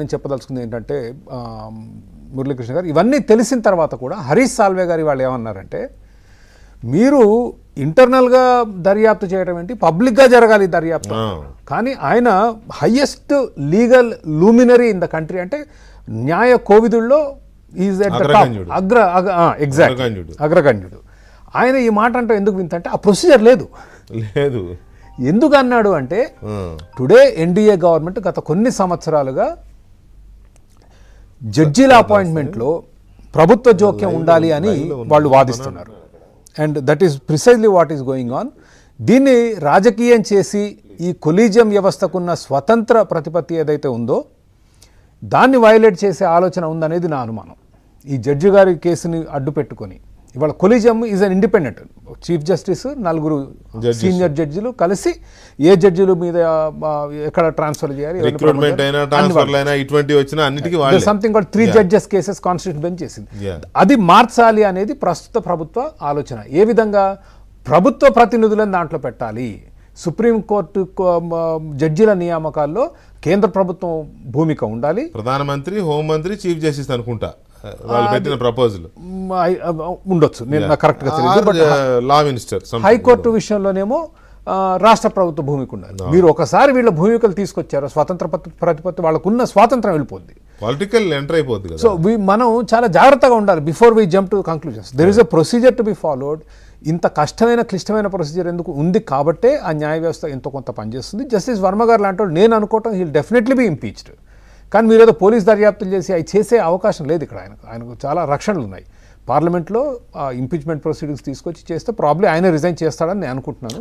నేను చెప్పదలుచుకుంది ఏంటంటే మురళీకృష్ణ గారు ఇవన్నీ తెలిసిన తర్వాత కూడా హరీష్ సాల్వే గారు వాళ్ళు ఏమన్నారంటే మీరు ఇంటర్నల్గా దర్యాప్తు చేయడం ఏంటి, పబ్లిక్గా జరగాలి దర్యాప్తు. కానీ ఆయన highest legal luminary in the country, అంటే న్యాయ కోవిదుల్లో ఈజ్ ఎట్ ద టాప్, అగ్రగణ్యుడు. ఆయన ఈ మాట అంటే ఎందుకు వింతంటే ఆ ప్రొసీజర్ లేదు. ఎందుకు అన్నాడు అంటే టుడే ఎన్డీఏ గవర్నమెంట్ గత కొన్ని సంవత్సరాలుగా జడ్జీల అపాయింట్మెంట్లో ప్రభుత్వ జోక్యం ఉండాలి అని వాళ్ళు వాదిస్తున్నారు. And that is precisely what is going on. దీన్ని రాజకీయం చేసి ఈ కొలీజియం వ్యవస్థకున్న స్వతంత్ర ప్రతిపత్తి ఏదైతే ఉందో దాన్ని వైలేట్ చేసే ఆలోచన ఉందనేది నా అనుమానం. ఈ జడ్జి గారి కేసుని అడ్డు పెట్టుకొని ఇవాళ collegium is an independent, chief justice, 4 senior జడ్జిలు కలిసి ఏ జడ్జిల మీద ఎక్కడ ట్రాన్స్ఫర్ చేయాలి, something 3 judges cases constitution bench చేసింది. అది మార్చాలి అనేది ప్రస్తుత ప్రభుత్వ ఆలోచన. ఏ విధంగా ప్రభుత్వ ప్రతినిధులను దాంట్లో పెట్టాలి, సుప్రీంకోర్టు జడ్జిల నియామకాల్లో కేంద్ర ప్రభుత్వం భూమిక ఉండాలి, ప్రధానమంత్రి, హోంమంత్రి, చీఫ్ జస్టిస్ అనుకుంటా వాళ్ళు పెట్టిన ప్రపోజల్ ఉండొచ్చు, నేను కరెక్ట్గా తెలియదు. లా మినిస్టర్ హైకోర్టు విషయంలోనేమో రాష్ట్ర ప్రభుత్వ భూమిక ఉండాలి. మీరు ఒకసారి వీళ్ళ భూమికలు తీసుకొచ్చారు, స్వతంత్ర ప్రతిపత్తి, వాళ్ళకున్న స్వాతంత్రం వెళ్ళిపోద్ది, పొలిటికల్ ఎంటర్ అయిపోద్ది. సో మనం చాలా జాగ్రత్తగా ఉండాలి before we jump to conclusions. There is a procedure to be followed. ఇంత కష్టమైన క్లిష్టమైన ప్రొసీజర్ ఎందుకు ఉంది కాబట్టే ఆ న్యాయ వ్యవస్థ ఎంతో కొంత పనిచేస్తుంది. జస్టిస్ వర్మ గారు లాంటి వాళ్ళు నేను అనుకోవటం హీల్ డెఫినెట్లీ బీ ఇంపీచ్డ్. కానీ మీరు ఏదో పోలీస్ దర్యాప్తులు చేసి అవి చేసే అవకాశం లేదు ఇక్కడ. ఆయనకు చాలా రక్షణలు ఉన్నాయి. పార్లమెంట్లో ఇంపీచ్మెంట్ ప్రొసీడింగ్స్ తీసుకొచ్చి చేస్తే ప్రాబ్లీ ఆయన రిజైన్ చేస్తాడని నేను అనుకుంటున్నాను.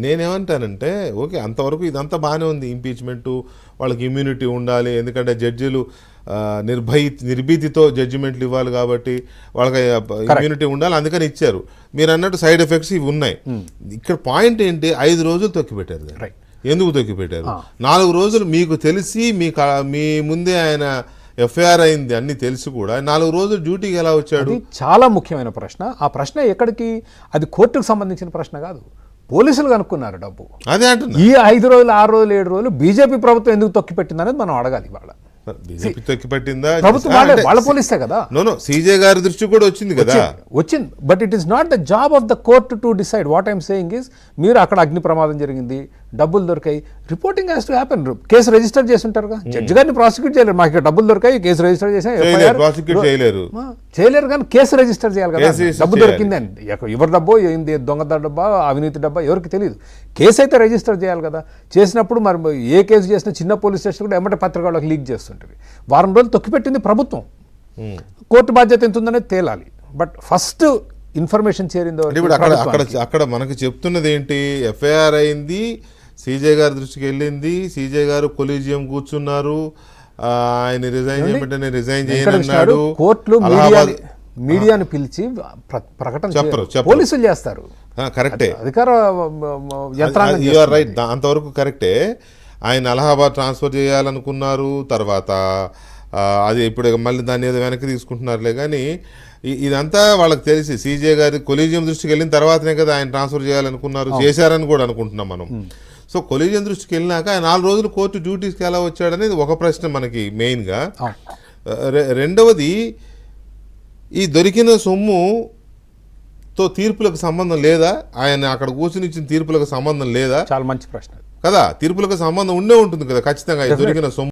నేనేమంటానంటే ఓకే, అంతవరకు ఇదంతా బాగానే ఉంది. ఇంపీచ్మెంట్, వాళ్ళకి ఇమ్యూనిటీ ఉండాలి, ఎందుకంటే జడ్జిలు నిర్భీతితో జడ్జిమెంట్లు ఇవ్వాలి కాబట్టి వాళ్ళకి ఇమ్యూనిటీ ఉండాలి, అందుకని ఇచ్చారు. మీరు అన్నట్టు సైడ్ ఎఫెక్ట్స్ ఇవి ఉన్నాయి. ఇక్కడ పాయింట్ ఏంటి, 5 రోజులు తొక్కిపెట్టారు. ఎందుకు తొక్కిపెట్టారు? 4 రోజులు మీకు తెలిసి మీ ముందే ఆయన ఎఫ్ఐఆర్ అయింది అన్ని తెలిసి కూడా 4 రోజులు డ్యూటీకి ఎలా వచ్చాడు? చాలా ముఖ్యమైన ప్రశ్న. ఆ ప్రశ్న ఎక్కడికి, అది కోర్టుకు సంబంధించిన ప్రశ్న కాదు, పోలీసులు కనుక్కున్నారు డబ్బు. అదే అంటున్నా, ఈ 5 రోజులు, 6 రోజులు, 7 రోజులు బీజేపీ ప్రభుత్వం ఎందుకు తొక్కిపెట్టింది అనేది మనం అడగాలి. వాళ్ళ బీజేపీ తొక్కిపెట్టిందా? ప్రభుత్వం వాళ్ళ పోలీసే కదా. నో సీజే గారి దృష్టి కూడా వచ్చింది కదా, వచ్చింది. But it is not the job of the court to decide. What I'm saying is, మీరు అక్కడ అగ్ని ప్రమాదం జరిగింది, డబ్బులు దొరికాయి, reporting has to happen. Case register చేసి ఉంటారుగా, జడ్జి గారిని ప్రాసిక్యూట్ చేయలేరు. మాకు ఇక్కడ డబ్బులు దొరికాయి, కేసు రిజిస్టర్ చేసాం, చేయలేరు, కానీ కేసు రిజిస్టర్ చేయాలి కదా. డబ్బు దొరికింది అని, ఎవరి డబ్బో ఏంది, దొంగ డబ్బా, అవినీతి డబ్బా, ఎవరికి తెలియదు. కేసు అయితే రిజిస్టర్ చేయాలి కదా. చేసినప్పుడు మరి ఏ కేసు చేసినా చిన్న పోలీస్ స్టేషన్ కూడా ఎమ్మటే పత్రికలకు లీక్ చేస్తుంటుంది. వారం రోజులు తొక్కిపెట్టింది ప్రభుత్వం. కోర్టు బాధ్యత ఎంత ఉందనేది తేలాలి. బట్ ఫస్ట్ ఇన్ఫర్మేషన్ చేరిందో అక్కడ మనకు చెప్తున్నది ఏంటి, ఎఫ్ఐఆర్ అయింది, సీజే గారి దృష్టికి వెళ్ళింది, సీజే గారు కొలీజియం కూర్చున్నారు, ఆయన రిజైన్ చేయమంటే రిజైన్ చేయనన్నాడు. కోర్టులు మీడియాను పిలిచి ప్రకటన చెప్పరు, పోలీసులు చేస్తారు. కరెక్టే, అధికార యంత్రాంగం. రైట్, అంతవరకు కరెక్టే. ఆయన అలహాబాద్ ట్రాన్స్ఫర్ చేయాలనుకున్నారు, తర్వాత అది ఇప్పుడు మళ్ళీ దాన్ని ఏదో వెనక్కి తీసుకుంటున్నారులే. కానీ ఇదంతా వాళ్ళకి తెలిసి సీజే గారి కొలీజియం దృష్టికి వెళ్ళిన తర్వాతనే కదా ఆయన ట్రాన్స్ఫర్ చేయాలనుకున్నారు, చేశారని కూడా అనుకుంటున్నాం మనం. సో కొలీజియం దృష్టికి వెళ్ళినాక 4 రోజులు కోర్టు డ్యూటీస్కి ఎలా వచ్చాడనేది ఒక ప్రశ్న మనకి మెయిన్గా. రెండవది, ఈ దొరికిన సొమ్ముతో తీర్పులకు సంబంధం లేదా? ఆయన అక్కడ కూర్చుని ఇచ్చిన తీర్పులకు సంబంధం లేదా? చాలా మంచి ప్రశ్న కదా. తీర్పులకు సంబంధం ఉండే ఉంటుంది కదా ఖచ్చితంగా, దొరికిన సొమ్ము